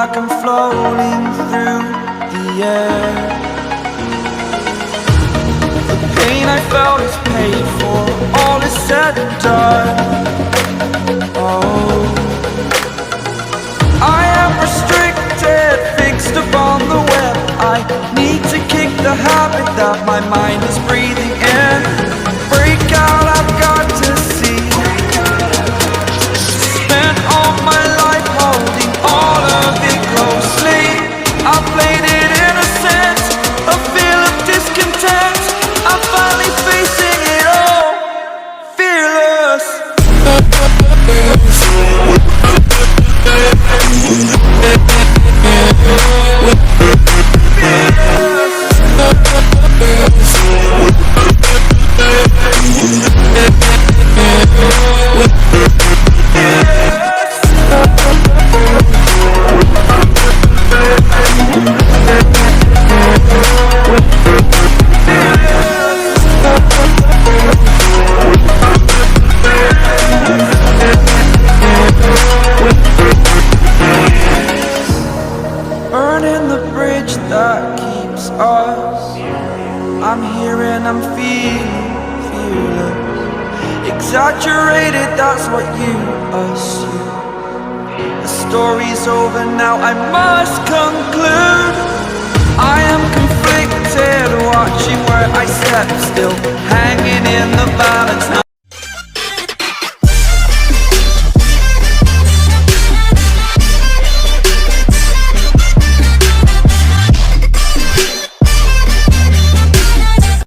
like I'm floating through the air. The pain I felt is paid for, all is said and done. Oh, I am restricted, fixed upon the web. I need to kick the habit that my mind is breathing in. Break out, I've got to see. Spent all my life holding all of it closely. I played it innocent, a feel of discontent. I'm finally facing it all, fearless. Burning the bridge that keeps us. I'm here and I'm feeling fearless. Exaggerated, that's what you assume. The story's over now, I must conclude. I am conflicted, watching where I step still, hanging in the